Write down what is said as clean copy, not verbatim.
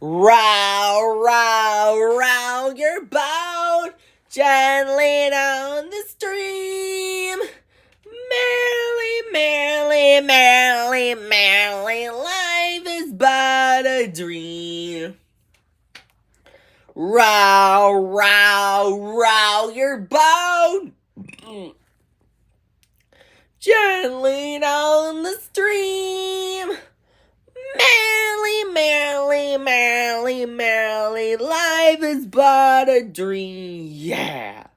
Row, row, row your boat gently down the stream. Merrily, merrily, merrily, merrily, life is but a dream. Row, row, row your boat gently down the stream. Merrily, merrily, merrily, merrily, life is but a dream. Yeah.